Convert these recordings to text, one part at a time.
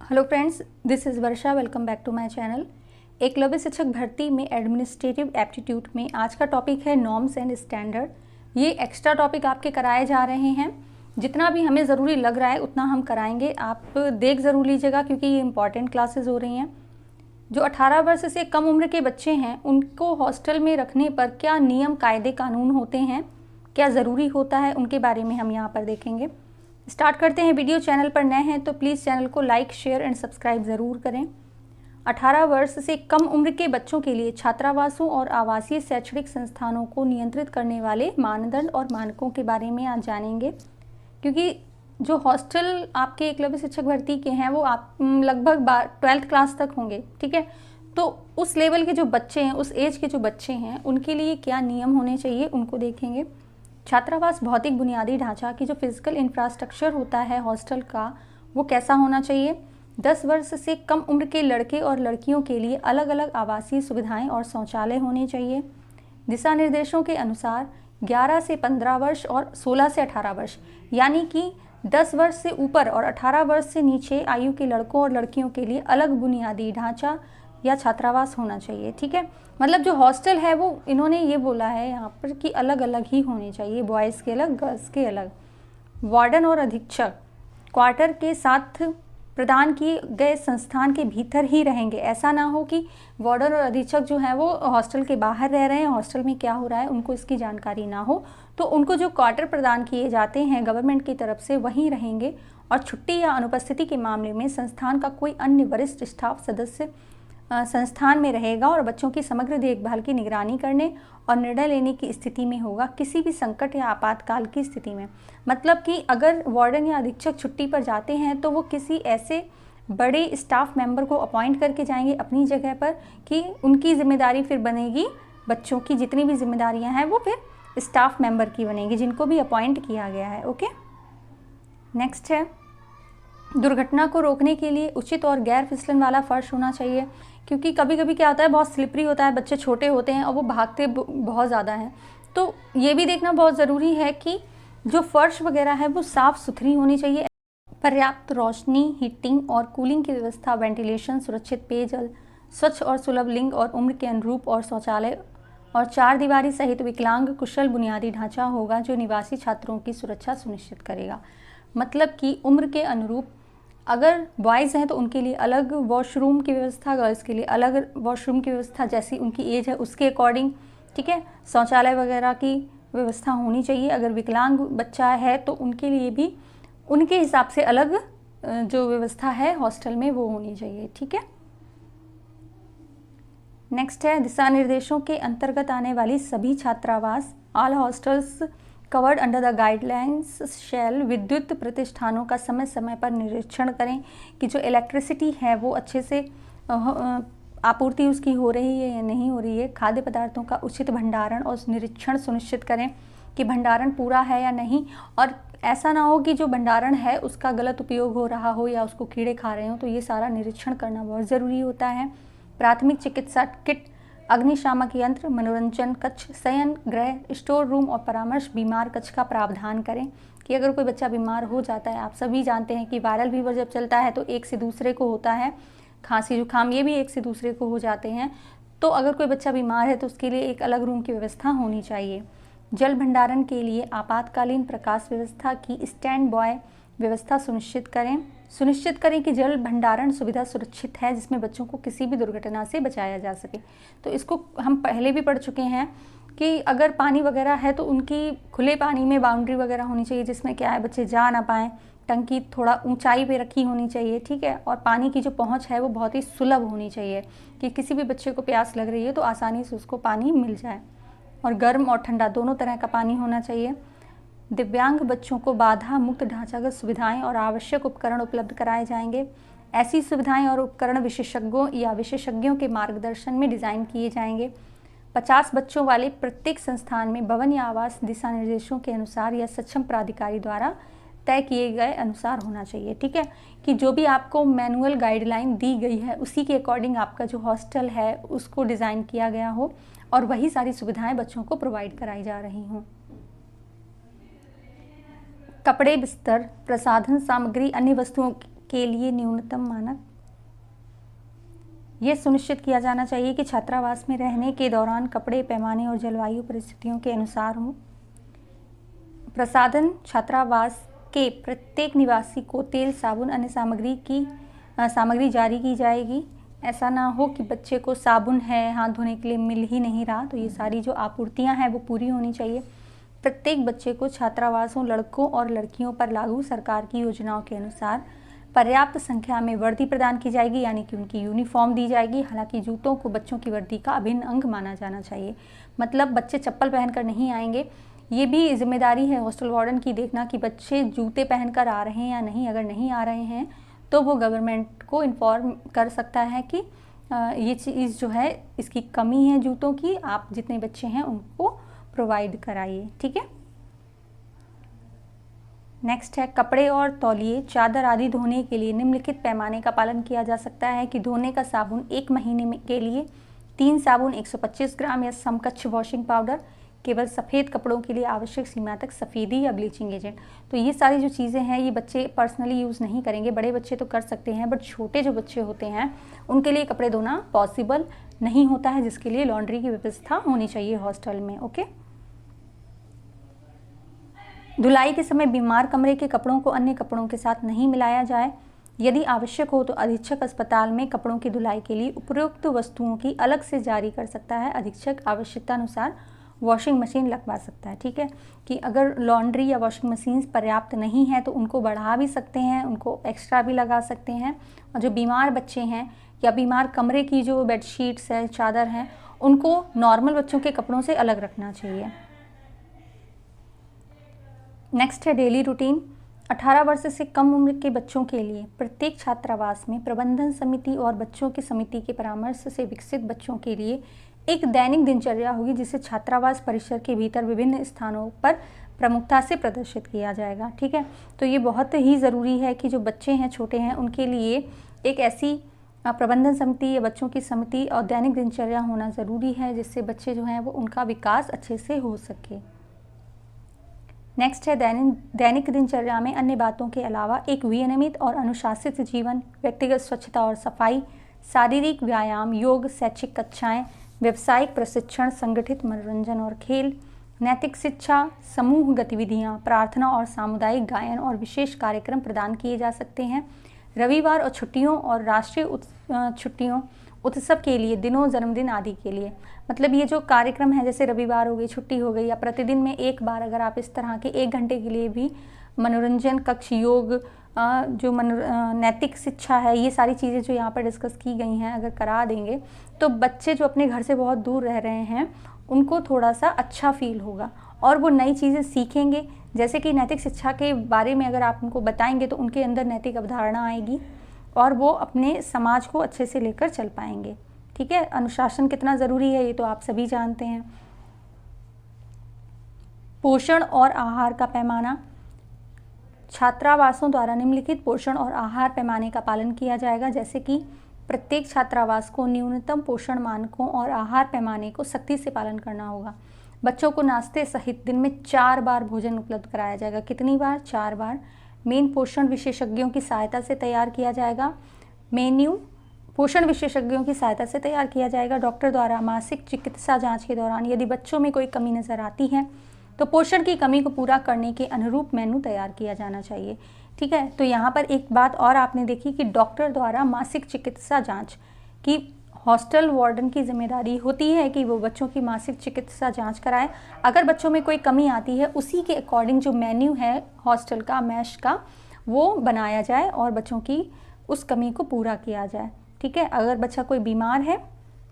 Hello friends, this is Varsha. Welcome back to my channel. Eklavya शिक्षक भर्ती में एडमिनिस्ट्रेटिव एप्टीट्यूड में आज का टॉपिक है नॉर्म्स एंड स्टैंडर्ड। ये एक्स्ट्रा टॉपिक आपके कराए जा रहे हैं। जितना भी हमें ज़रूरी लग रहा है उतना हम कराएंगे। आप देख ज़रूर लीजिएगा क्योंकि ये इंपॉर्टेंट क्लासेस हो रही हैं। जो 18 वर्ष से कम उम्र के बच्चे हैं उनको हॉस्टल में रखने पर क्या नियम कायदे कानून होते हैं, क्या ज़रूरी होता है, उनके बारे में हम यहाँ पर देखेंगे। स्टार्ट करते हैं। वीडियो चैनल पर नए हैं तो प्लीज़ चैनल को लाइक, शेयर एंड सब्सक्राइब ज़रूर करें। 18 वर्ष से कम उम्र के बच्चों के लिए छात्रावासों और आवासीय शैक्षणिक संस्थानों को नियंत्रित करने वाले मानदंड और मानकों के बारे में आज जानेंगे। क्योंकि जो हॉस्टल आपके एकलव्य शिक्षक भर्ती के हैं वो आप लगभग 12th क्लास तक होंगे, ठीक है। तो उस लेवल के जो बच्चे हैं, उस एज के जो बच्चे हैं, उनके लिए क्या नियम होने चाहिए उनको देखेंगे। छात्रावास भौतिक बुनियादी ढांचा की जो फिजिकल इंफ्रास्ट्रक्चर होता है हॉस्टल का, वो कैसा होना चाहिए। 10 वर्ष से कम उम्र के लड़के और लड़कियों के लिए अलग अलग आवासीय सुविधाएं और शौचालय होने चाहिए। दिशा निर्देशों के अनुसार 11 से 15 वर्ष और 16 से 18 वर्ष, यानी कि 10 वर्ष से ऊपर और 18 वर्ष से नीचे आयु के लड़कों और लड़कियों के लिए अलग बुनियादी ढांचा या छात्रावास होना चाहिए, ठीक है। मतलब जो हॉस्टल है वो इन्होंने ये बोला है यहाँ पर कि अलग अलग ही होने चाहिए, बॉयज़ के अलग, गर्ल्स के अलग। वार्डन और अधीक्षक क्वार्टर के साथ प्रदान किए गए संस्थान के भीतर ही रहेंगे। ऐसा ना हो कि वार्डन और अधीक्षक जो हैं वो हॉस्टल के बाहर रह रहे हैं, हॉस्टल में क्या हो रहा है उनको इसकी जानकारी ना हो। तो उनको जो क्वार्टर प्रदान किए जाते हैं गवर्नमेंट की तरफ से वहीं रहेंगे। और छुट्टी या अनुपस्थिति के मामले में संस्थान का कोई अन्य वरिष्ठ स्टाफ सदस्य संस्थान में रहेगा और बच्चों की समग्र देखभाल की निगरानी करने और निर्णय लेने की स्थिति में होगा किसी भी संकट या आपातकाल की स्थिति में। मतलब कि अगर वार्डन या अधीक्षक छुट्टी पर जाते हैं तो वो किसी ऐसे बड़े स्टाफ मेंबर को अपॉइंट करके जाएंगे अपनी जगह पर कि उनकी जिम्मेदारी फिर बनेगी, बच्चों की जितनी भी जिम्मेदारियां हैं वो फिर स्टाफ मेंबर की बनेगी जिनको भी अपॉइंट किया गया है। ओके, नेक्स्ट है दुर्घटना को रोकने के लिए उचित और गैर फिसलन वाला फर्श होना चाहिए। क्योंकि कभी कभी क्या होता है, बहुत स्लिपरी होता है, बच्चे छोटे होते हैं और वो भागते बहुत ज़्यादा हैं। तो ये भी देखना बहुत ज़रूरी है कि जो फर्श वगैरह है वो साफ़ सुथरी होनी चाहिए। पर्याप्त रोशनी, हीटिंग और कूलिंग की व्यवस्था, वेंटिलेशन, सुरक्षित पेयजल, स्वच्छ और सुलभ लिंग और उम्र के अनुरूप और शौचालय और 4 दीवारी सहित विकलांग कुशल बुनियादी ढांचा होगा जो निवासी छात्रों की सुरक्षा सुनिश्चित करेगा। मतलब कि उम्र के अनुरूप अगर बॉयज़ हैं तो उनके लिए अलग वॉशरूम की व्यवस्था, गर्ल्स के लिए अलग वॉशरूम की व्यवस्था, जैसी उनकी एज है उसके अकॉर्डिंग, ठीक है। शौचालय वगैरह की व्यवस्था होनी चाहिए। अगर विकलांग बच्चा है तो उनके लिए भी उनके हिसाब से अलग जो व्यवस्था है हॉस्टल में वो होनी चाहिए, ठीक है। नेक्स्ट है दिशा निर्देशों के अंतर्गत आने वाली सभी छात्रावास, all hostels covered under the guidelines shall विद्युत प्रतिष्ठानों का समय समय पर निरीक्षण करें कि जो इलेक्ट्रिसिटी है वो अच्छे से आपूर्ति उसकी हो रही है या नहीं हो रही है। खाद्य पदार्थों का उचित भंडारण और निरीक्षण सुनिश्चित करें कि भंडारण पूरा है या नहीं। और ऐसा ना हो कि जो भंडारण है उसका गलत उपयोग हो रहा हो या उसको कीड़े खा रहे हो। तो ये सारा निरीक्षण करना बहुत ज़रूरी होता है। प्राथमिक चिकित्सा किट, अग्निशामक यंत्र, मनोरंजन कक्ष, शयन गृह, स्टोर रूम और परामर्श बीमार कक्ष का प्रावधान करें कि अगर कोई बच्चा बीमार हो जाता है, आप सभी जानते हैं कि वायरल फीवर जब चलता है तो एक से दूसरे को होता है, खांसी जुकाम ये भी एक से दूसरे को हो जाते हैं। तो अगर कोई बच्चा बीमार है तो उसके लिए एक अलग रूम की व्यवस्था होनी चाहिए। जल भंडारण के लिए आपातकालीन प्रकाश व्यवस्था की स्टैंड बॉय व्यवस्था सुनिश्चित करें कि जल भंडारण सुविधा सुरक्षित है जिसमें बच्चों को किसी भी दुर्घटना से बचाया जा सके। तो इसको हम पहले भी पढ़ चुके हैं कि अगर पानी वगैरह है तो उनकी खुले पानी में बाउंड्री वगैरह होनी चाहिए जिसमें क्या है बच्चे जा ना पाएँ। टंकी थोड़ा ऊंचाई पे रखी होनी चाहिए, ठीक है। और पानी की जो पहुंच है वो बहुत ही सुलभ होनी चाहिए कि किसी भी बच्चे को प्यास लग रही है तो आसानी से उसको पानी मिल जाए। और गर्म और ठंडा दोनों तरह का पानी होना चाहिए। दिव्यांग बच्चों को बाधा मुक्त ढांचागत सुविधाएं और आवश्यक उपकरण उपलब्ध कराए जाएंगे। ऐसी सुविधाएं और उपकरण विशेषज्ञों या विशेषज्ञों के मार्गदर्शन में डिज़ाइन किए जाएंगे। 50 बच्चों वाले प्रत्येक संस्थान में भवन या आवास दिशा निर्देशों के अनुसार या सक्षम प्राधिकारी द्वारा तय किए गए अनुसार होना चाहिए, ठीक है। कि जो भी आपको मैनुअल गाइडलाइन दी गई है उसी के अकॉर्डिंग आपका जो हॉस्टल है उसको डिज़ाइन किया गया हो और वही सारी सुविधाएं बच्चों को प्रोवाइड कराई जा रही हों। कपड़े, बिस्तर, प्रसाधन सामग्री, अन्य वस्तुओं के लिए न्यूनतम मानक। ये सुनिश्चित किया जाना चाहिए कि छात्रावास में रहने के दौरान कपड़े, पैमाने और जलवायु परिस्थितियों के अनुसार हों। प्रसाधन छात्रावास के प्रत्येक निवासी को तेल, साबुन, अन्य सामग्री जारी की जाएगी। ऐसा ना हो कि बच्चे को साबुन है, हाथ धोने के लिए मिल ही नहीं रहा, तो ये सारी जो आपूर्तियां हैं वो पूरी होनी चाहिए। प्रत्येक बच्चे को छात्रावासों, लड़कों और लड़कियों पर लागू सरकार की योजनाओं के अनुसार पर्याप्त संख्या में वर्दी प्रदान की जाएगी, यानी कि उनकी यूनिफॉर्म दी जाएगी। हालांकि जूतों को बच्चों की वर्दी का अभिन्न अंग माना जाना चाहिए, मतलब बच्चे चप्पल पहनकर नहीं आएंगे। ये भी जिम्मेदारी है हॉस्टल वार्डन की देखना कि बच्चे जूते पहनकर आ रहे हैं या नहीं। अगर नहीं आ रहे हैं तो वो गवर्नमेंट को इन्फॉर्म कर सकता है कि ये चीज़ जो है, इसकी कमी है जूतों की, आप जितने बच्चे हैं उनको प्रोवाइड कराइए। ठीक है। नेक्स्ट है कपड़े और तौलिए, चादर आदि धोने के लिए निम्नलिखित पैमाने का पालन किया जा सकता है कि धोने का साबुन 1 महीने के लिए 3 साबुन 125 ग्राम या समकक्ष वॉशिंग पाउडर, केवल सफ़ेद कपड़ों के लिए आवश्यक सीमा तक सफ़ेदी या ब्लीचिंग एजेंट। तो ये सारी जो चीज़ें हैं ये बच्चे पर्सनली यूज़ नहीं करेंगे, बड़े बच्चे तो कर सकते हैं, बट छोटे जो बच्चे होते हैं उनके लिए कपड़े धोना पॉसिबल नहीं होता है, जिसके लिए लॉन्ड्री की व्यवस्था होनी चाहिए हॉस्टल में। ओके। धुलाई के समय बीमार कमरे के कपड़ों को अन्य कपड़ों के साथ नहीं मिलाया जाए। यदि आवश्यक हो तो अधीक्षक अस्पताल में कपड़ों की धुलाई के लिए उपयुक्त वस्तुओं की अलग से जारी कर सकता है। अधीक्षक आवश्यकता अनुसार वॉशिंग मशीन लगवा सकता है। ठीक है, कि अगर लॉन्ड्री या वॉशिंग मशीन पर्याप्त नहीं है तो उनको बढ़ा भी सकते हैं, उनको एक्स्ट्रा भी लगा सकते हैं। और जो बीमार बच्चे हैं या बीमार कमरे की जो बेडशीट्स है, चादर हैं, उनको नॉर्मल बच्चों के कपड़ों से अलग रखना चाहिए। नेक्स्ट है डेली रूटीन। 18 वर्ष से कम उम्र के बच्चों के लिए प्रत्येक छात्रावास में प्रबंधन समिति और बच्चों की समिति के परामर्श से विकसित बच्चों के लिए एक दैनिक दिनचर्या होगी, जिसे छात्रावास परिसर के भीतर विभिन्न स्थानों पर प्रमुखता से प्रदर्शित किया जाएगा। ठीक है, तो ये बहुत ही ज़रूरी है कि जो बच्चे हैं, छोटे हैं, उनके लिए एक ऐसी प्रबंधन समिति या बच्चों की समिति और दैनिक दिनचर्या होना ज़रूरी है, जिससे बच्चे जो हैं वो उनका विकास अच्छे से हो सके। नेक्स्ट है दैनिक दिनचर्या में अन्य बातों के अलावा एक विनियमित और अनुशासित जीवन, व्यक्तिगत स्वच्छता और सफाई, शारीरिक व्यायाम, योग, शैक्षिक कक्षाएं, व्यावसायिक प्रशिक्षण, संगठित मनोरंजन और खेल, नैतिक शिक्षा, समूह गतिविधियां, प्रार्थना और सामुदायिक गायन और विशेष कार्यक्रम प्रदान किए जा सकते हैं। रविवार और छुट्टियों और राष्ट्रीय छुट्टियों, उत्सव के लिए दिनों, जन्मदिन आदि के लिए, मतलब ये जो कार्यक्रम है, जैसे रविवार हो गई, छुट्टी हो गई, या प्रतिदिन में एक बार अगर आप इस तरह के 1 घंटे के लिए भी मनोरंजन कक्ष, योग, जो नैतिक शिक्षा है, ये सारी चीज़ें जो यहाँ पर डिस्कस की गई हैं, अगर करा देंगे तो बच्चे जो अपने घर से बहुत दूर रह रहे हैं उनको थोड़ा सा अच्छा फील होगा और वो नई चीज़ें सीखेंगे। जैसे कि नैतिक शिक्षा के बारे में अगर आप उनको बताएंगे तो उनके अंदर नैतिक अवधारणा आएगी और वो अपने समाज को अच्छे से लेकर चल पाएंगे। ठीक है, अनुशासन कितना ज़रूरी है ये तो आप सभी जानते हैं। पोषण और आहार का पैमाना। छात्रावासों द्वारा निम्नलिखित पोषण और आहार पैमाने का पालन किया जाएगा, जैसे कि प्रत्येक छात्रावास को न्यूनतम पोषण मानकों और आहार पैमाने को सख्ती से पालन करना होगा। बच्चों को नाश्ते सहित दिन में 4 बार भोजन उपलब्ध कराया जाएगा। कितनी बार? 4 बार। मेन पोषण विशेषज्ञों की सहायता से तैयार किया जाएगा। मेन्यू पोषण विशेषज्ञों की सहायता से तैयार किया जाएगा। डॉक्टर द्वारा मासिक चिकित्सा जांच के दौरान यदि बच्चों में कोई कमी नज़र आती है तो पोषण की कमी को पूरा करने के अनुरूप मेनू तैयार किया जाना चाहिए। ठीक है, तो यहाँ पर एक बात और आपने देखी कि डॉक्टर द्वारा मासिक चिकित्सा जांच की हॉस्टल वार्डन की जिम्मेदारी होती है कि वो बच्चों की मासिक चिकित्सा जांच कराए। अगर बच्चों में कोई कमी आती है उसी के अकॉर्डिंग जो मेन्यू है हॉस्टल का, मैश का, वो बनाया जाए और बच्चों की उस कमी को पूरा किया जाए। ठीक है, अगर बच्चा कोई बीमार है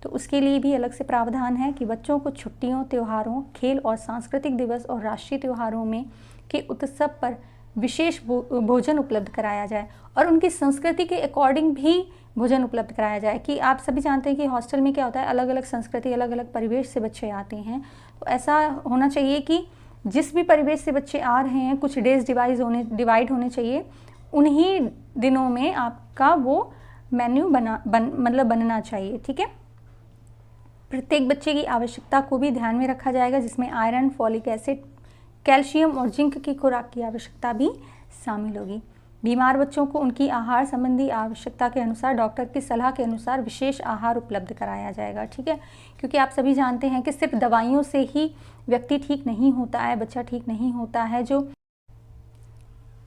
तो उसके लिए भी अलग से प्रावधान है कि बच्चों को छुट्टियों, त्योहारों, खेल और सांस्कृतिक दिवस और राष्ट्रीय त्योहारों में के उत्सव पर विशेष भोजन उपलब्ध कराया जाए और उनकी संस्कृति के अकॉर्डिंग भी भोजन उपलब्ध कराया जाए। कि आप सभी जानते हैं कि हॉस्टल में क्या होता है, अलग अलग संस्कृति, अलग अलग परिवेश से बच्चे आते हैं, तो ऐसा होना चाहिए कि जिस भी परिवेश से बच्चे आ रहे हैं कुछ डेज डिवाइड होने चाहिए, उन्हीं दिनों में आपका वो मेन्यू बनना चाहिए। ठीक है, प्रत्येक बच्चे की आवश्यकता को भी ध्यान में रखा जाएगा, जिसमें आयरन, फॉलिक एसिड, कैल्शियम और जिंक की खुराक की आवश्यकता भी शामिल होगी। बीमार बच्चों को उनकी आहार संबंधी आवश्यकता के अनुसार डॉक्टर की सलाह के अनुसार विशेष आहार उपलब्ध कराया जाएगा, ठीक है। क्योंकि आप सभी जानते हैं कि सिर्फ दवाइयों से ही व्यक्ति ठीक नहीं होता है, बच्चा ठीक नहीं होता है।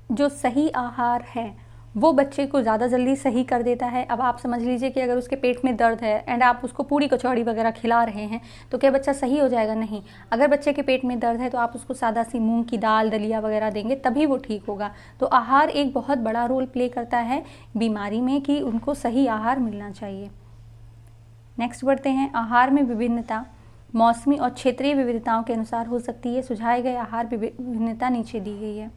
जो सही आहार है वो बच्चे को ज़्यादा जल्दी सही कर देता है। अब आप समझ लीजिए कि अगर उसके पेट में दर्द है एंड आप उसको पूरी कचौड़ी वगैरह खिला रहे हैं तो क्या बच्चा सही हो जाएगा? नहीं। अगर बच्चे के पेट में दर्द है तो आप उसको सादा सी मूंग की दाल, दलिया वगैरह देंगे तभी वो ठीक होगा। तो आहार एक बहुत बड़ा रोल प्ले करता है बीमारी में कि उनको सही आहार मिलना चाहिए। नेक्स्ट बढ़ते हैं। आहार में विभिन्नता मौसमी और क्षेत्रीय विविधताओं के अनुसार हो सकती है। सुझाए गए आहार विभिन्नता नीचे दी गई है।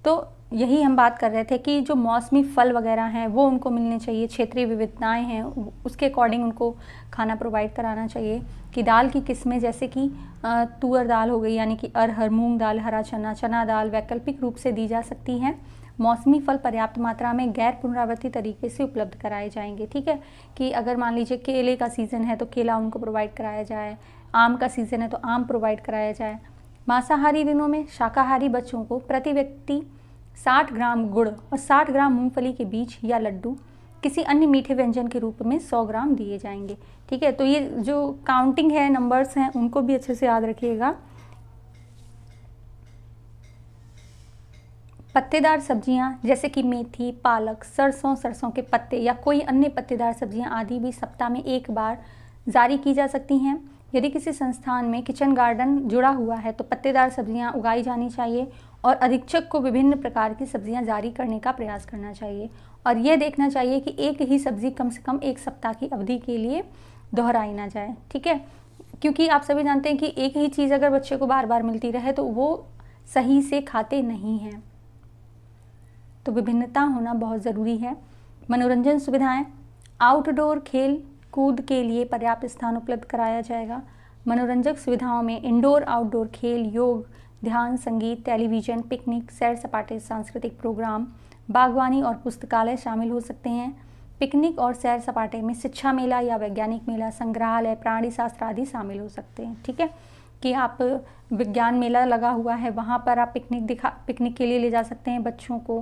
तो यही हम बात कर रहे थे कि जो मौसमी फल वगैरह हैं वो उनको मिलने चाहिए, क्षेत्रीय विविधताएं हैं उसके अकॉर्डिंग उनको खाना प्रोवाइड कराना चाहिए। कि दाल की किस्में जैसे कि तुअर दाल हो गई, यानी कि अरहर, मूंग दाल, हरा चना, चना दाल वैकल्पिक रूप से दी जा सकती हैं। मौसमी फल पर्याप्त मात्रा में गैर पुनरावर्ती तरीके से उपलब्ध कराए जाएंगे, ठीक है। कि अगर मान लीजिए केले का सीज़न है तो केला उनको प्रोवाइड कराया जाए, आम का सीज़न है तो आम प्रोवाइड कराया जाए। मांसाहारी दिनों में शाकाहारी बच्चों को प्रति व्यक्ति 60 ग्राम गुड़ और 60 ग्राम मूंगफली के बीज या लड्डू किसी अन्य मीठे व्यंजन के रूप में 100 ग्राम दिए जाएंगे, ठीक है। तो ये जो काउंटिंग है, नंबर्स हैं, उनको भी अच्छे से याद रखिएगा। पत्तेदार सब्जियां जैसे कि मेथी, पालक, सरसों के पत्ते या कोई अन्य पत्तेदार सब्जियां आदि भी सप्ताह में एक बार जारी की जा सकती हैं। यदि किसी संस्थान में किचन गार्डन जुड़ा हुआ है तो पत्तेदार सब्जियां उगाई जानी चाहिए और अधीक्षक को विभिन्न प्रकार की सब्जियां जारी करने का प्रयास करना चाहिए और यह देखना चाहिए कि एक ही सब्जी कम से कम एक सप्ताह की अवधि के लिए दोहराई ना जाए, ठीक है। क्योंकि आप सभी जानते हैं कि एक ही चीज़ अगर बच्चे को बार बार मिलती रहे तो वो सही से खाते नहीं हैं। तो विभिन्नता होना बहुत ज़रूरी है। मनोरंजन सुविधाएं, आउटडोर खेल कूद के लिए पर्याप्त स्थान उपलब्ध कराया जाएगा। मनोरंजक सुविधाओं में इंडोर आउटडोर खेल, योग, ध्यान, संगीत, टेलीविज़न, पिकनिक, सैर सपाटे, सांस्कृतिक प्रोग्राम, बागवानी और पुस्तकालय शामिल हो सकते हैं। पिकनिक और सैर सपाटे में शिक्षा मेला या वैज्ञानिक मेला, संग्रहालय, प्राणी शास्त्र आदि शामिल हो सकते हैं, ठीक है। कि आप विज्ञान मेला लगा हुआ है वहाँ पर आप पिकनिक के लिए ले जा सकते हैं बच्चों को,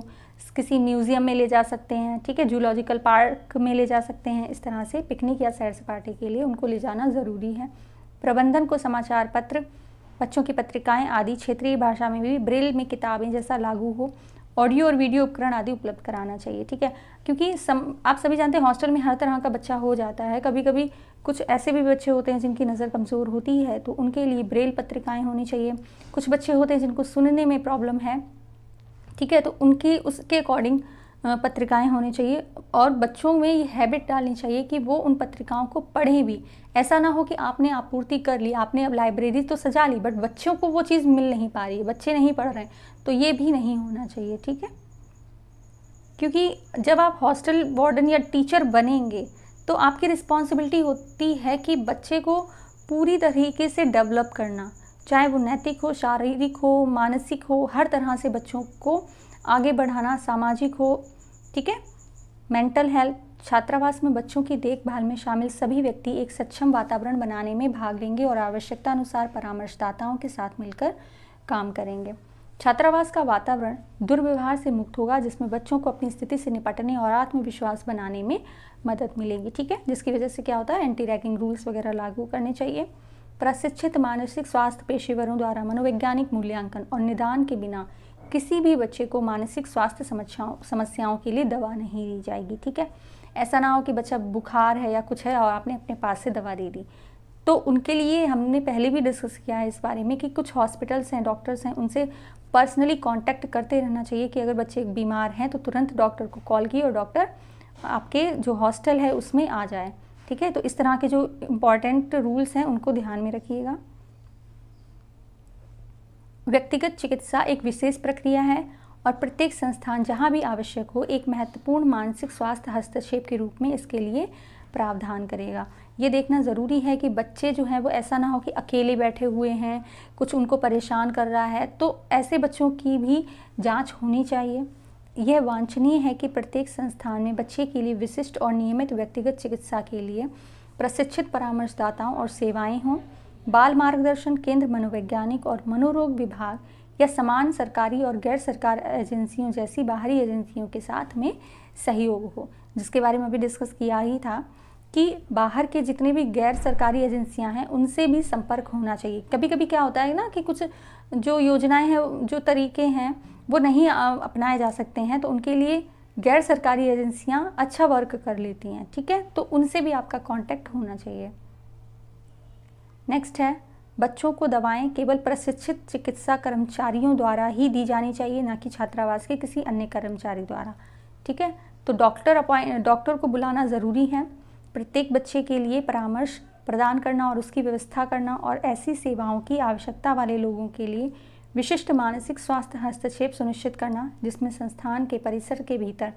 किसी म्यूज़ियम में ले जा सकते हैं, ठीक है, जूलॉजिकल पार्क में ले जा सकते हैं। इस तरह से पिकनिक या सैर सपाटे के लिए उनको ले जाना ज़रूरी है। प्रबंधन को समाचार पत्र, बच्चों की पत्रिकाएं आदि क्षेत्रीय भाषा में भी ब्रेल में किताबें जैसा लागू हो, ऑडियो और वीडियो उपकरण आदि उपलब्ध कराना चाहिए, ठीक है। क्योंकि आप सभी जानते हैं हॉस्टल में हर तरह का बच्चा हो जाता है। कभी कभी कुछ ऐसे भी बच्चे होते हैं जिनकी नज़र कमज़ोर होती है तो उनके लिए ब्रेल पत्रिकाएं होनी चाहिए। कुछ बच्चे होते हैं जिनको सुनने में प्रॉब्लम है, ठीक है, तो उनकी उसके अकॉर्डिंग पत्रिकाएं होनी चाहिए और बच्चों में ये हैबिट डालनी चाहिए कि वो उन पत्रिकाओं को पढ़ें भी। ऐसा ना हो कि आपने आपूर्ति कर ली, आपने अब लाइब्रेरी तो सजा ली बट बच्चों को वो चीज़ मिल नहीं पा रही है, बच्चे नहीं पढ़ रहे हैं, तो ये भी नहीं होना चाहिए, ठीक है। क्योंकि जब आप हॉस्टल वार्डन या टीचर बनेंगे तो आपकी रिस्पॉन्सिबिलिटी होती है कि बच्चे को पूरी तरीके से डेवलप करना, चाहे वो नैतिक हो, शारीरिक हो, मानसिक हो, हर तरह से बच्चों को आगे बढ़ाना, सामाजिक हो, ठीक है। मेंटल हेल्थ, छात्रावास में बच्चों की देखभाल में शामिल सभी व्यक्ति एक सक्षम वातावरण बनाने में भाग लेंगे और आवश्यकता अनुसार परामर्शदाताओं के साथ मिलकर काम करेंगे। छात्रावास का वातावरण दुर्व्यवहार से मुक्त होगा जिसमें बच्चों को अपनी स्थिति से निपटने और आत्मविश्वास बनाने में मदद मिलेगी, ठीक है। जिसकी वजह से क्या होता है, एंटी रैगिंग रूल्स वगैरह लागू करने चाहिए। प्रशिक्षित मानसिक स्वास्थ्य पेशेवरों द्वारा मनोवैज्ञानिक मूल्यांकन और निदान के बिना किसी भी बच्चे को मानसिक स्वास्थ्य समस्याओं के लिए दवा नहीं दी जाएगी, ठीक है। ऐसा ना हो कि बच्चा बुखार है या कुछ है और आपने अपने पास से दवा दे दी। तो उनके लिए हमने पहले भी डिस्कस किया है इस बारे में कि कुछ हॉस्पिटल्स हैं, डॉक्टर्स हैं, उनसे पर्सनली कांटेक्ट करते रहना चाहिए कि अगर बच्चे बीमार हैं तो तुरंत डॉक्टर को कॉल किए और डॉक्टर आपके जो हॉस्टल है उसमें आ जाए, ठीक है। तो इस तरह के जो इम्पॉर्टेंट रूल्स हैं उनको ध्यान में रखिएगा। व्यक्तिगत चिकित्सा एक विशेष प्रक्रिया है और प्रत्येक संस्थान जहां भी आवश्यक हो एक महत्वपूर्ण मानसिक स्वास्थ्य हस्तक्षेप के रूप में इसके लिए प्रावधान करेगा। ये देखना ज़रूरी है कि बच्चे जो हैं वो ऐसा ना हो कि अकेले बैठे हुए हैं, कुछ उनको परेशान कर रहा है, तो ऐसे बच्चों की भी जांच होनी चाहिए। यह वांछनीय है कि प्रत्येक संस्थान में बच्चे के लिए विशिष्ट और नियमित व्यक्तिगत चिकित्सा के लिए प्रशिक्षित परामर्शदाताओं और सेवाएं हों। बाल मार्गदर्शन केंद्र, मनोवैज्ञानिक और मनोरोग विभाग या समान सरकारी और गैर सरकार एजेंसियों जैसी बाहरी एजेंसियों के साथ में सहयोग हो, जिसके बारे में अभी डिस्कस किया ही था कि बाहर के जितने भी गैर सरकारी एजेंसियां हैं उनसे भी संपर्क होना चाहिए। कभी कभी क्या होता है ना कि कुछ जो योजनाएं हैं, जो तरीके हैं वो नहीं अपनाए जा सकते हैं, तो उनके लिए गैर सरकारी एजेंसियां अच्छा वर्क कर लेती हैं, ठीक है, तो उनसे भी आपका कांटेक्ट होना चाहिए। नेक्स्ट है, बच्चों को दवाएं केवल प्रशिक्षित चिकित्सा कर्मचारियों द्वारा ही दी जानी चाहिए, ना कि छात्रावास के किसी अन्य कर्मचारी द्वारा, ठीक है। तो डॉक्टर को बुलाना ज़रूरी है। प्रत्येक बच्चे के लिए परामर्श प्रदान करना और उसकी व्यवस्था करना, और ऐसी सेवाओं की आवश्यकता वाले लोगों के लिए विशिष्ट मानसिक स्वास्थ्य हस्तक्षेप सुनिश्चित करना, जिसमें संस्थान के परिसर के भीतर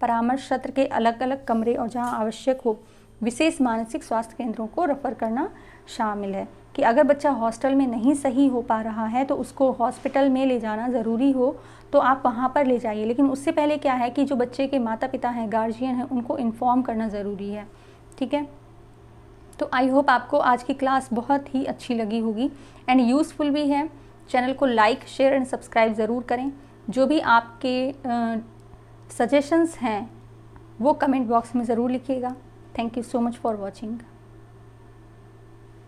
परामर्श सत्र के अलग अलग कमरे और जहां आवश्यक हो विशेष मानसिक स्वास्थ्य केंद्रों को रेफर करना शामिल है। कि अगर बच्चा हॉस्टल में नहीं सही हो पा रहा है तो उसको हॉस्पिटल में ले जाना ज़रूरी हो तो आप वहाँ पर ले जाइए, लेकिन उससे पहले क्या है कि जो बच्चे के माता पिता हैं, गार्जियन हैं, उनको इन्फॉर्म करना ज़रूरी है, ठीक है। तो आई होप आपको आज की क्लास बहुत ही अच्छी लगी होगी एंड यूज़फुल भी है। चैनल को लाइक, शेयर एंड सब्सक्राइब ज़रूर करें। जो भी आपके सजेशंस हैं वो कमेंट बॉक्स में ज़रूर लिखिएगा। Thank you so much for watching.